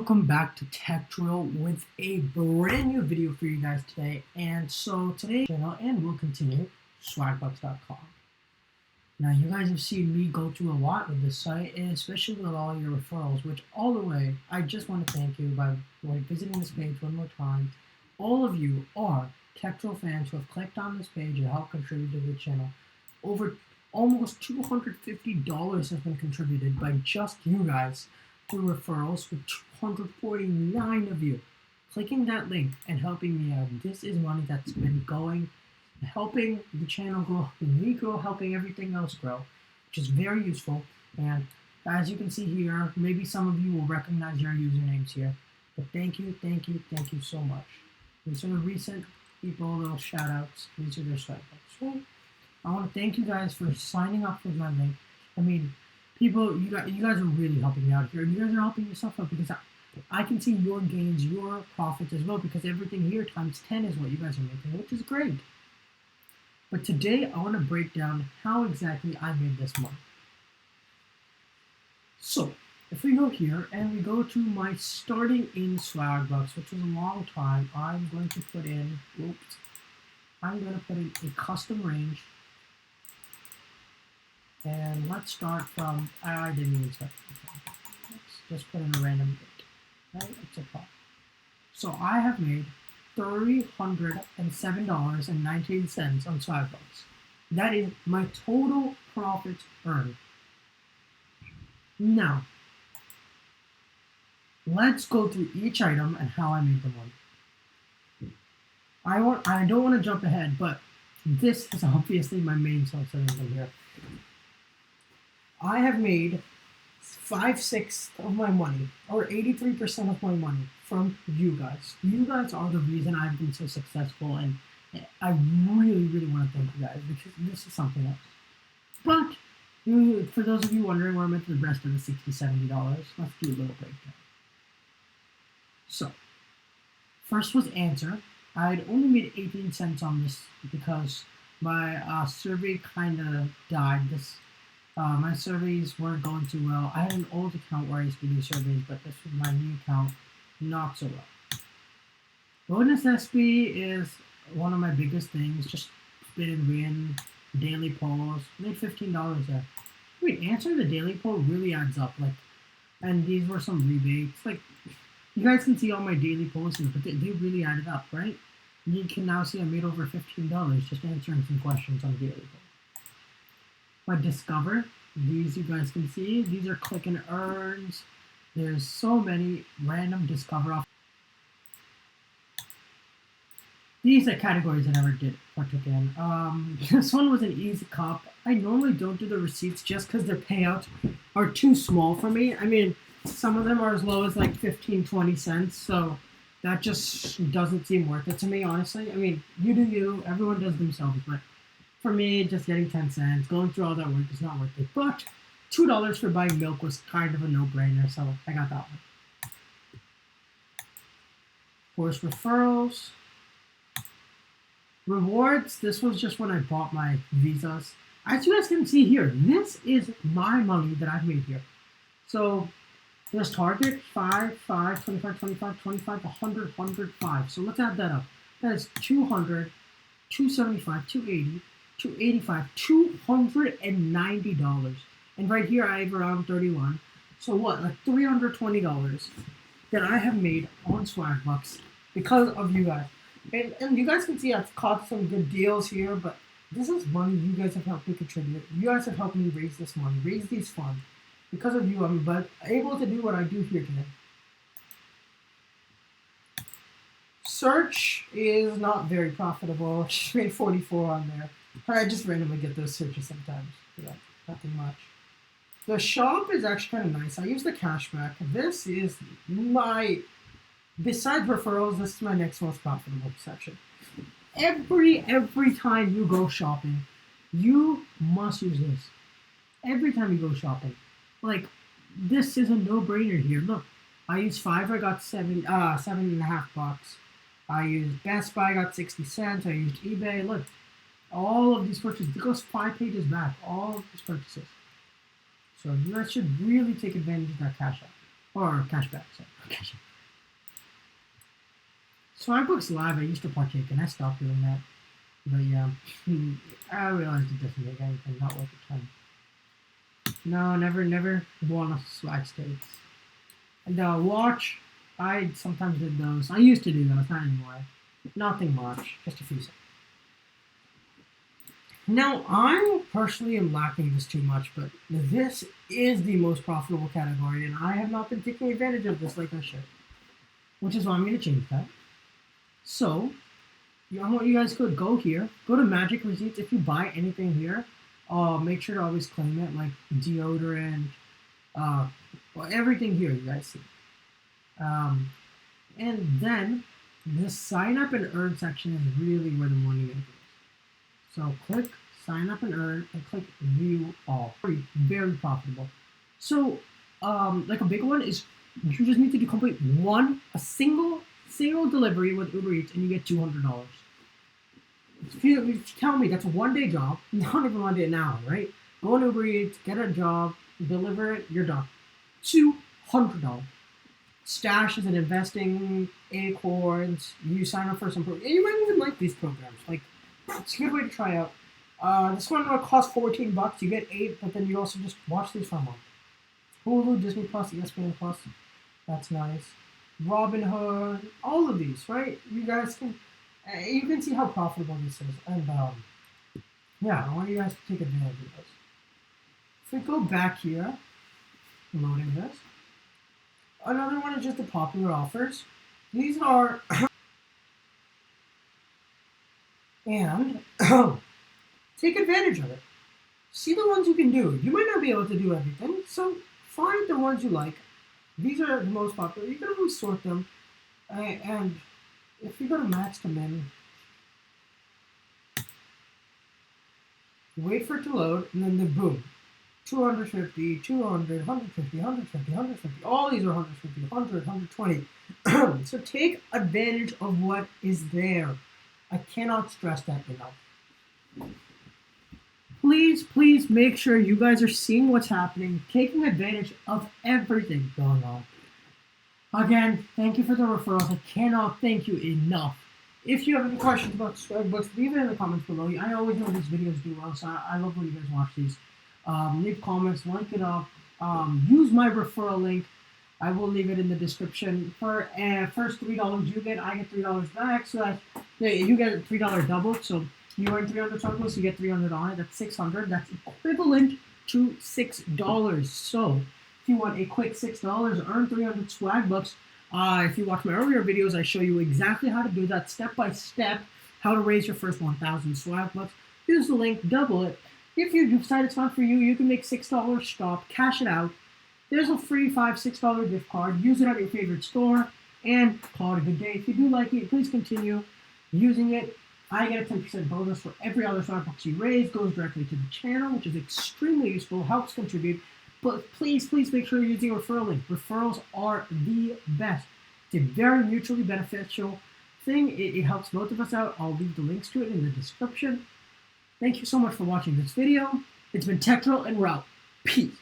Welcome back to Tech Drill with a brand new video for you guys today. And so today's channel, and we'll continue, Swagbucks.com. Now you guys have seen me go through a lot with this site, and especially with all your referrals, which all the way, I just want to thank you by visiting this page one more time. All of you are Tech Drill fans who have clicked on this page and helped contribute to the channel. Over almost $250 has been contributed by just you guys through referrals, with 249 of you clicking that link and helping me out. This is money that's been going, helping the channel grow, helping me grow, helping everything else grow, which is very useful. And as you can see here, maybe some of you will recognize your usernames here, but thank you so much. These are the recent people, little shout outs. These are their Swagbucks. So I want to thank you guys for signing up with my link. I mean, people, you guys are really helping me out here. You guys are helping yourself out because I can see your gains, your profits as well, because everything here times 10 is what you guys are making, which is great. But today, I want to break down how exactly I made this money. So, if we go here and we go to my starting in Swagbucks, which was a long time, I'm going to put in a custom range. And let's start from, I didn't even start. Let's just put in a random date. Right? It's a pop. So I have made $307.19 on Swagbucks. That is my total profits earned. Now, let's go through each item and how I made the money. I don't want to jump ahead, but this is obviously my main source of income here. I have made 5/6 of my money, or 83% of my money, from you guys. You guys are the reason I've been so successful, and I really want to thank you guys, because this is something else. But for those of you wondering where I'm at the rest of the $60, $70, let's do a little breakdown. So, first was Answer. I'd only made 18 cents on this because my survey kind of died. My surveys weren't going too well. I had an old account where I used to do surveys, but this was my new account, not so well. Bonus SB is one of my biggest things. Just spin and win, daily polls. Made $15 there. Wait, answering the daily poll really adds up. And these were some rebates. You guys can see all my daily polls here, but they really added up, right? You can now see I made over $15 just answering some questions on daily poll. My Discover, these you guys can see, these are click and earns. There's so many random Discover off. These are categories I never partook in. This one was an easy cop. I normally don't do the receipts just because their payouts are too small for me. I mean, some of them are as low as like 15, 20 cents, so that just doesn't seem worth it to me, honestly. I mean, you do you, everyone does themselves, but for me, just getting 10 cents, going through all that work is not worth it. But $2 for buying milk was kind of a no-brainer, so I got that one. Of course, referrals. Rewards, this was just when I bought my visas. As you guys can see here, this is my money that I've made here. So, there's Target, 5, 5, 25, 25, 25, 100, 100, 5. So let's add that up. That is 200, 275, 280, 285, $290. And right here I have around 31. So what, like $320 that I have made on Swagbucks because of you guys. And you guys can see I've caught some good deals here, but this is money you guys have helped me contribute. You guys have helped me raise this money, raise these funds. Because of you, I'm able to do what I do here today. Search is not very profitable. Just made 44 on there. I just randomly get those searches sometimes. Yeah, nothing much. The shop is actually kind of nice. I use the cashback. This is besides referrals, this is my next most profitable section. Every time you go shopping, you must use this. Every time you go shopping. This is a no-brainer here. Look, I used Fiverr, I got $7.50. I used Best Buy, I got 60 cents. I used eBay. Look, all of these purchases. It goes 5 pages back. All of these purchases. So you guys should really take advantage of that cash out. Or cashback, sorry. Cash. Swagbucks Live, I used to partake, and I stopped doing that. But yeah, I realized it doesn't make anything, not worth the time. No, never won a swag stakes. And watch, I sometimes did those. I used to do those, not anymore. Nothing much, just a few seconds. Now, I personally am lacking this too much, but this is the most profitable category, and I have not been taking advantage of this like I should. Which is why I'm going to change that. So, I want you guys to go here, go to Magic Receipts. If you buy anything here, make sure to always claim it, like deodorant, well, everything here you guys see. And then this sign up and earn section is really where the money is. So click sign up and earn and click view all. Very profitable. So like a big one is you just need to complete a single delivery with Uber Eats and you get $200. If you tell me that's a one-day job, not even one day an hour, right? Go on Uber Eats, get a job, deliver it, you're done. $200. Stash is an investing, Acorns, you sign up for some programs. You might even like these programs. Like, it's a good way to try out. This one will cost $14. You get 8, but then you also just watch these for a month. Hulu, Disney Plus, ESPN Plus. That's nice. Robinhood, all of these, right? You guys can, you can see how profitable this is. And yeah, I want you guys to take advantage of this. If we go back here, loading this. Another one is just the popular offers. These are, and take advantage of it. See the ones you can do. You might not be able to do everything, so find the ones you like. These are the most popular. You can always sort them. And if you go to max to min, wait for it to load, and then boom. 250, 200, 150, 150, 150. All these are 150, 100, 120. So take advantage of what is there. I cannot stress that enough. Please make sure you guys are seeing what's happening, taking advantage of everything going on. Again, thank you for the referrals. I cannot thank you enough. If you have any questions about Swagbucks, leave it in the comments below. I always know these videos do well, so I love when you guys watch these. Leave comments, link it up, use my referral link. I will leave it in the description. For first $3 you get, I get $3 back. So that you get $3 double. So you earn 300 Swagbucks, you get 300 on it. That's 600. That's equivalent to $6. So if you want a quick $6, earn 300 Swagbucks. If you watch my earlier videos, I show you exactly how to do that step by step. How to raise your first 1,000 Swagbucks. Use the link, double it. If you decide it's not for you, you can make $6 stop, cash it out. There's a free $5, $6 gift card. Use it at your favorite store and call it a good day. If you do like it, please continue using it. I get a 10% bonus for every other Swagbucks you raise. Goes directly to the channel, which is extremely useful, helps contribute. But please make sure you're using a referral link. Referrals are the best. It's a very mutually beneficial thing. It helps both of us out. I'll leave the links to it in the description. Thank you so much for watching this video. It's been Tech Drill, and we're out. Peace.